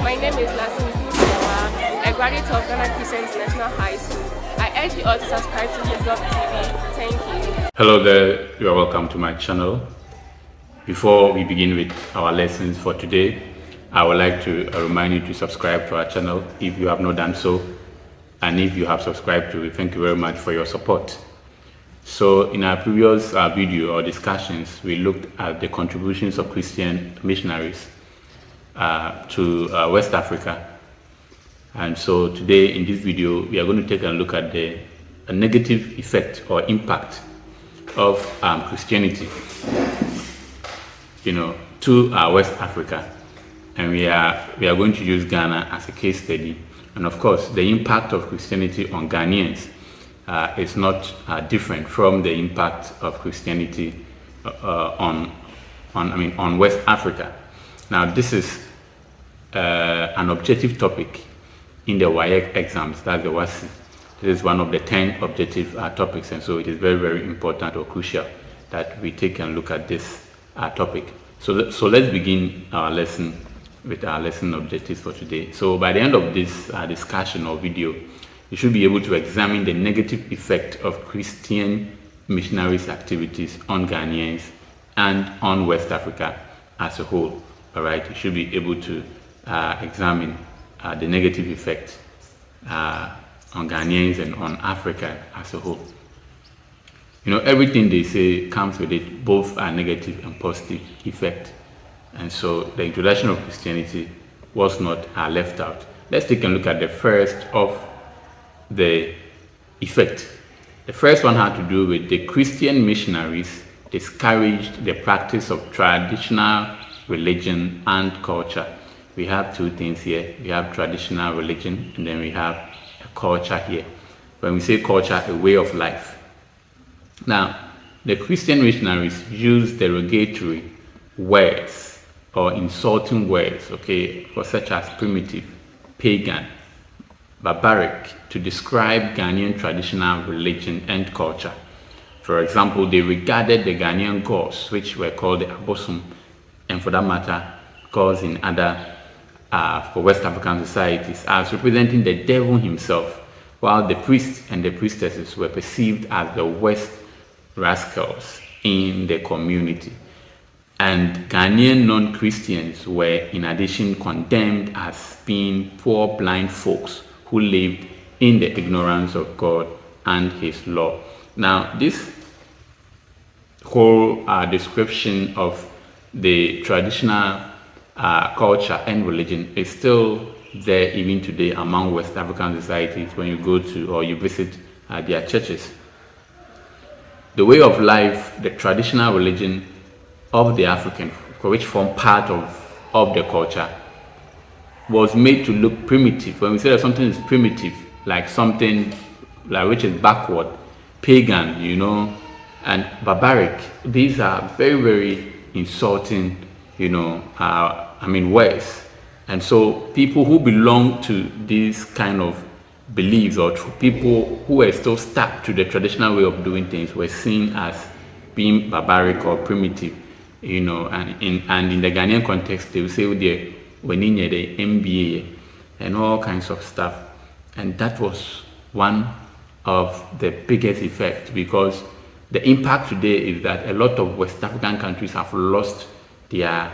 My name is Lasin Kusewa, a graduate of Ghana Christian International High School. I urge you all to subscribe to His Love TV. Thank you. Hello there, you are welcome to my channel. Before we begin with our lessons for today, I would like to remind you to subscribe to our channel if you have not done so. And if you have subscribed to it, thank you very much for your support. So in our previous video or discussions, we looked at the contributions of Christian missionaries to West Africa. And so today in this video, we are going to take a look at the negative effect or impact of Christianity, to West Africa. And we are going to use Ghana as a case study. And of course, the impact of Christianity on Ghanaians is not different from the impact of Christianity on West Africa. Now, this is an objective topic in the WAEC exams, that's the WASI. This is one of the 10 objective topics, and so it is very, very important or crucial that we take a look at this topic. So let's begin our lesson with our lesson objectives for today. So by the end of this discussion or video, you should be able to examine the negative effect of Christian missionaries' activities on Ghanaians and on West Africa as a whole. All right, you should be able to examine the negative effect on Ghanaians and on Africa as a whole. Everything they say comes with it, both a negative and positive effect. And so the introduction of Christianity was not left out. Let's take a look at the first of the effect. The first one had to do with the Christian missionaries discouraged the practice of traditional religion and culture. We have two things here. We have traditional religion, and then we have a culture here. When we say culture, a way of life. Now, the Christian missionaries used derogatory words or insulting words, such as primitive, pagan, barbaric, to describe Ghanaian traditional religion and culture. For example, they regarded the Ghanaian gods, which were called the Abosom, and for that matter, gods in other for West African societies, as representing the devil himself, while the priests and the priestesses were perceived as the worst rascals in the community. And Ghanaian non-Christians were in addition condemned as being poor blind folks who lived in the ignorance of God and His law. Now, this whole description of the traditional culture and religion is still there even today among West African societies when you go to or you visit their churches. The way of life, the traditional religion of the African, which form part of the culture, was made to look primitive. When we say that something is primitive, like something like which is backward, pagan, and barbaric, these are very, very insulting, words. And so people who belong to these kind of beliefs, or people who were still stuck to the traditional way of doing things, were seen as being barbaric or primitive. And in the Ghanaian context, they will say the MBA and all kinds of stuff. And that was one of the biggest effects, because the impact today is that a lot of West African countries have lost their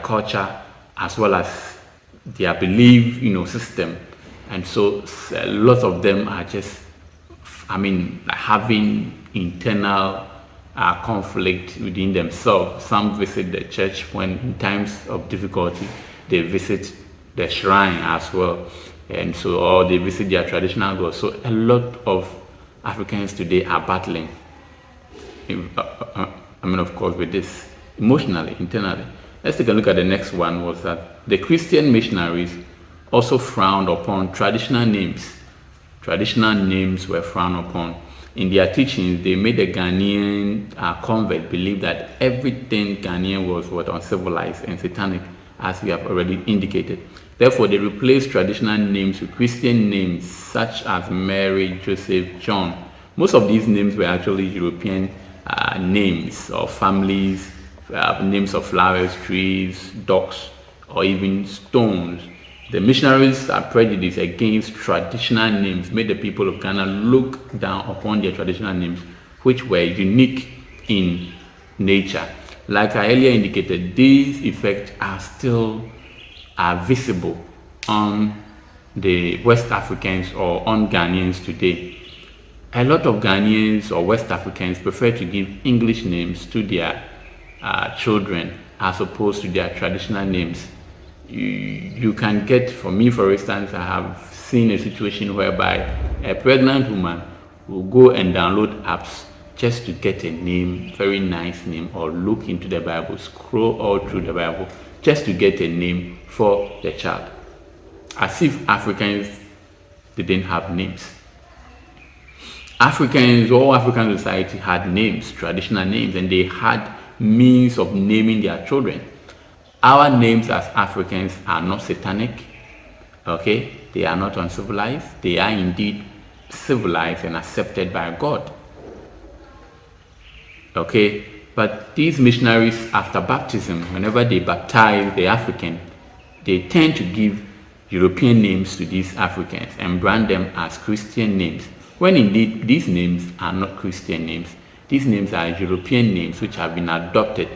culture as well as their belief, system. And so lots of them are just, having internal conflict within themselves. Some visit the church when in times of difficulty, they visit the shrine as well. And so, or they visit their traditional gods. So a lot of Africans today are battling, of course, with this emotionally, internally. Let's take a look at the next one. Was that the Christian missionaries also frowned upon traditional names. Traditional names were frowned upon. In their teachings, they made the Ghanaian convert believe that everything Ghanaian was uncivilized and satanic, as we have already indicated. Therefore, they replaced traditional names with Christian names such as Mary, Joseph, John. Most of these names were actually European names of families, names of flowers, trees, dogs, or even stones. The missionaries are prejudiced against traditional names, made the people of Ghana look down upon their traditional names, which were unique in nature. Like I earlier indicated, these effects are still visible on the West Africans or on Ghanaians today. A lot of Ghanaians or West Africans prefer to give English names to their children as opposed to their traditional names. You can get, for me for instance, I have seen a situation whereby a pregnant woman will go and download apps just to get a name, very nice name, or look into the Bible, scroll all through the Bible just to get a name for the child, as if Africans didn't have names. Africans, all African society had names, traditional names, and they had means of naming their children. Our names as Africans are not satanic, okay? They are not uncivilized. They are indeed civilized and accepted by God, okay? But these missionaries, after baptism, whenever they baptize the African, they tend to give European names to these Africans and brand them as Christian names, when indeed these names are not Christian names. These names are European names which have been adopted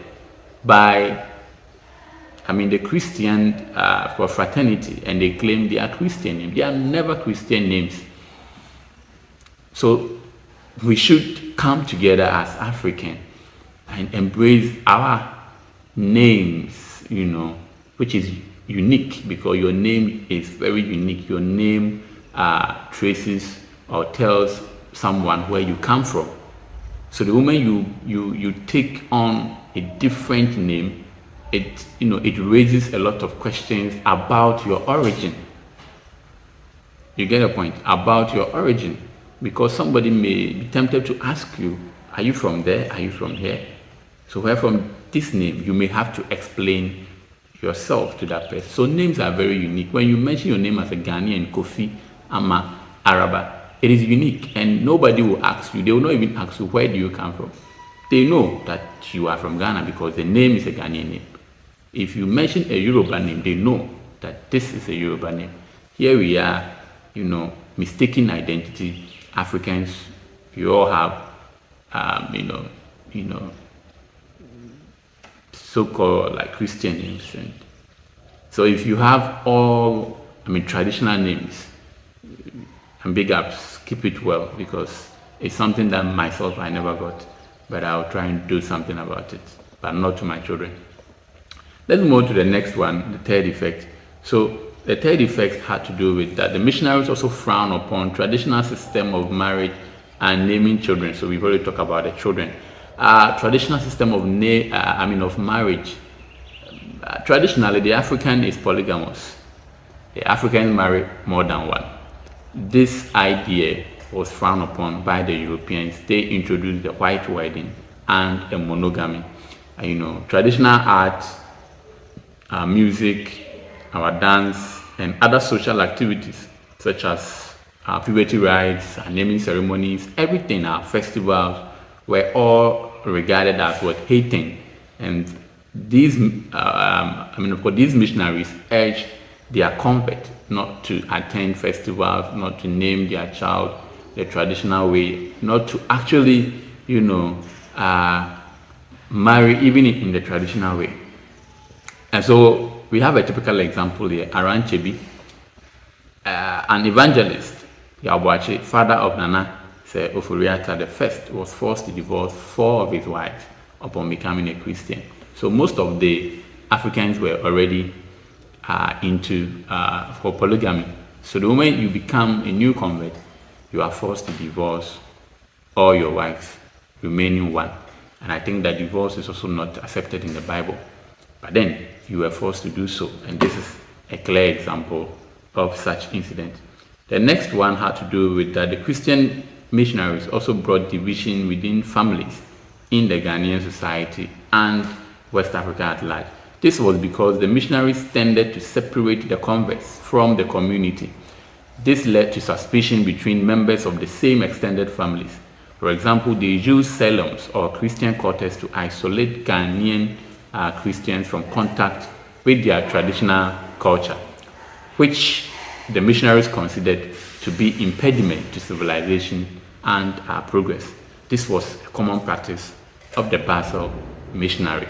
by the Christian for fraternity, and they claim they are Christian names. They are never Christian names. So we should come together as African and embrace our names, which is unique, because your name is very unique. Your name traces or tells someone where you come from. So the moment you take on a different name, it raises a lot of questions about your origin. You get a point about your origin, because somebody may be tempted to ask you, are you from there? Are you from here? So where from this name? You may have to explain yourself to that person. So names are very unique. When you mention your name as a Ghanaian, Kofi, Ama, Araba, it is unique, and nobody will ask you. They will not even ask you, where do you come from? They know that you are from Ghana because the name is a Ghanaian name. If you mention a Yoruba name, they know that this is a Yoruba name. Here we are, mistaken identity. Africans, you all have, so-called like Christian names. And so if you have all, traditional names, and big ups, keep it well, because it's something that myself I never got, but I'll try and do something about it, but not to my children. Let's move to the next one, the third effect. So the third effect had to do with that the missionaries also frown upon traditional system of marriage and naming children. So we've already talked about the children. Traditional system of marriage. Traditionally, the African is polygamous. The Africans marry more than one. This idea was frowned upon by the Europeans. They introduced the white wedding and the monogamy. Traditional art, music, our dance, and other social activities such as puberty rites, naming ceremonies, everything, our festivals, were all regarded as hating. And these, these missionaries urged their convert not to attend festivals, not to name their child the traditional way, not to actually, marry even in the traditional way. And so we have a typical example here. Aranchebi, an evangelist, Yabuachi, father of Nana Oforiatta the first, was forced to divorce 4 of his wives upon becoming a Christian. So most of the Africans were already into for polygamy. So the moment you become a new convert, you are forced to divorce all your wives, remaining one. And I think that divorce is also not accepted in the Bible. But then you were forced to do so, and this is a clear example of such incident. The next one had to do with that the Christian missionaries also brought division within families in the Ghanaian society and West Africa at large. This was because the missionaries tended to separate the converts from the community. This led to suspicion between members of the same extended families. For example, they used Salons or Christian quarters to isolate Ghanaian Christians from contact with their traditional culture, which the missionaries considered to be impediment to civilization and progress. This was a common practice of the Basel missionary.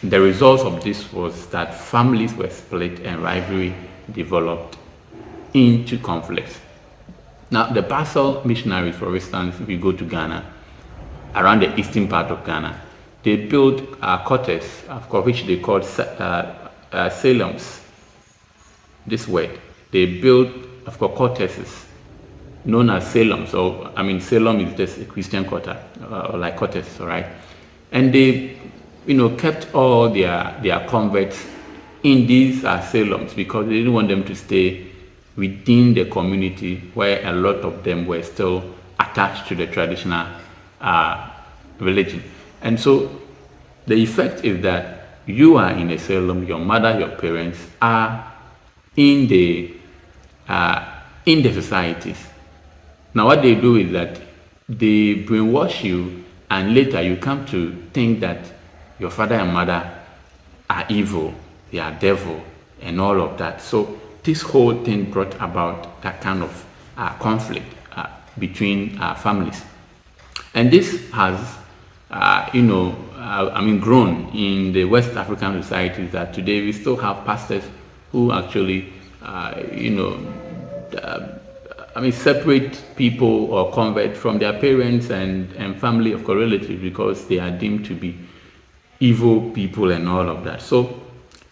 The result of this was that families were split and rivalry developed into conflicts. Now, the Basel missionaries, for instance, if you go to Ghana, around the eastern part of Ghana, they built quarters, of course, which they called Salams. This word, they built, of course, quarters known as Salem. So, I mean, Salem is just a Christian quarter, or like quarters, all right? And they, kept all their converts in these Salems because they didn't want them to stay within the community where a lot of them were still attached to the traditional religion. And so the effect is that you are in a Salem, your mother, your parents are in the societies. Now what they do is that they brainwash you, and later you come to think that your father and mother are evil, they are devil, and all of that. So this whole thing brought about that kind of conflict between families. And this has, grown in the West African societies, that today we still have pastors who actually, separate people or convert from their parents and family of relatives because they are deemed to be evil people and all of that. So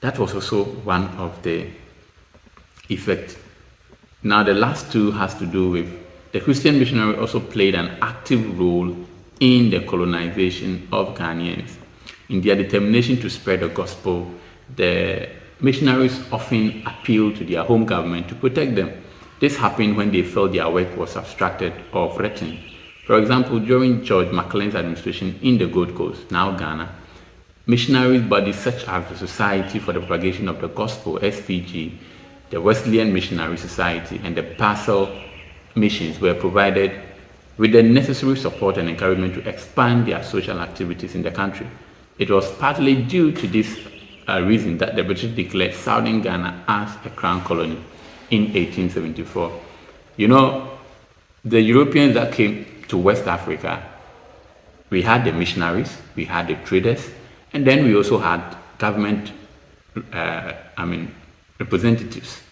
that was also one of the effects. Now the last two has to do with the Christian missionary also played an active role in the colonization of Ghanaians. In their determination to spread the gospel, the missionaries often appealed to their home government to protect them. This happened when they felt their work was obstructed or threatened. For example, during George McLean's administration in the Gold Coast, now Ghana, missionaries bodies such as the Society for the Propagation of the Gospel, SPG, the Wesleyan Missionary Society, and the Basel missions were provided with the necessary support and encouragement to expand their social activities in the country. It was partly due to this reason that the British declared Southern Ghana as a crown colony in 1874. The Europeans that came to West Africa, we had the missionaries, we had the traders, and then we also had government, representatives,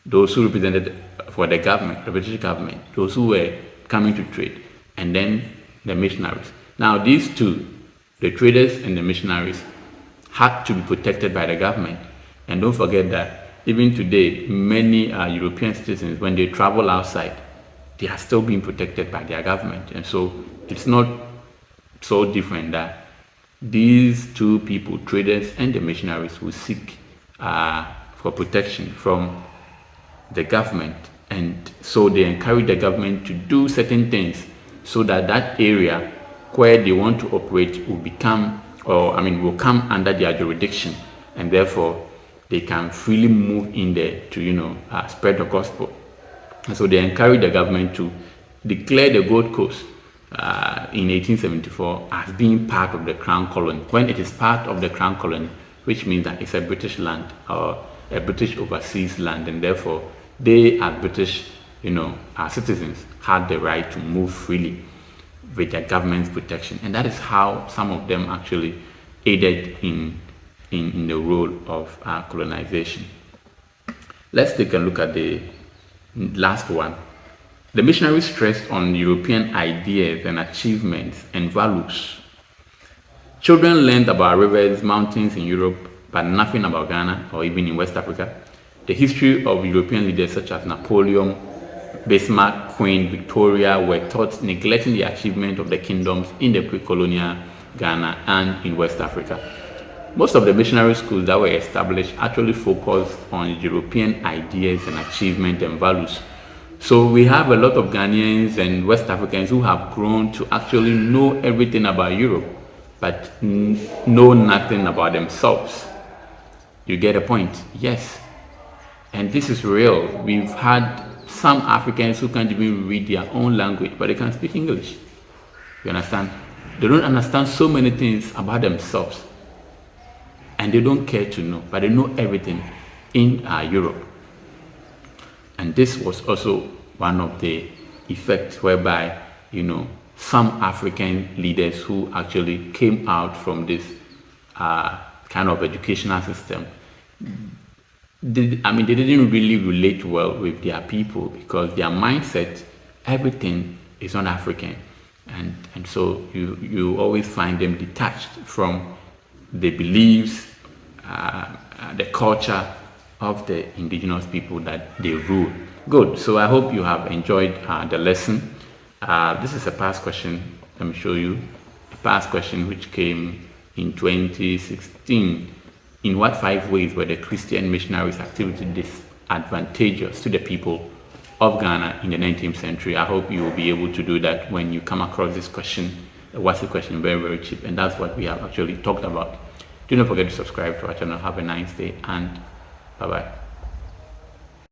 those who represented for the government, the British government, those who were coming to trade, and then the missionaries. Now these two, the traders and the missionaries, had to be protected by the government. And don't forget that even today, many European citizens, when they travel outside, they are still being protected by their government. And so it's not so different that these two people, traders and the missionaries, will seek for protection from the government. And so they encourage the government to do certain things so that that area where they want to operate will will come under their jurisdiction, and therefore they can freely move in there to spread the gospel. And so they encourage the government to declare the Gold Coast in 1874 as being part of the Crown Colony. When it is part of the Crown Colony, which means that it's a British land or a British overseas land, and therefore they, as British citizens, had the right to move freely with their government's protection. And that is how some of them actually aided in the role of colonization. Let's take a look at the last one. The missionaries stressed on European ideas and achievements and values. Children learned about rivers, mountains in Europe, but nothing about Ghana or even in West Africa. The history of European leaders such as Napoleon, Bismarck, Queen Victoria were taught, neglecting the achievement of the kingdoms in the pre-colonial Ghana and in West Africa. Most of the missionary schools that were established actually focused on European ideas and achievement and values. So we have a lot of Ghanaians and West Africans who have grown to actually know everything about Europe, but know nothing about themselves. You get a point? Yes. And this is real. We've had some Africans who can't even read their own language, but they can speak English. You understand? They don't understand so many things about themselves. and they don't care to know, but they know everything in Europe. And this was also one of the effects whereby, some African leaders who actually came out from this kind of educational system, they didn't really relate well with their people, because their mindset, everything is not African. And so you always find them detached from the beliefs, the culture of the indigenous people that they rule. Good. So I hope you have enjoyed the lesson. This is a past question. Let me show you a past question which came in 2016. In what 5 ways were the Christian missionaries' activity disadvantageous to the people of Ghana in the 19th century? I hope you will be able to do that when you come across this question. What's the question? Very, very cheap. And that's what we have actually talked about. Do not forget to subscribe to our channel. Have a nice day, and bye-bye.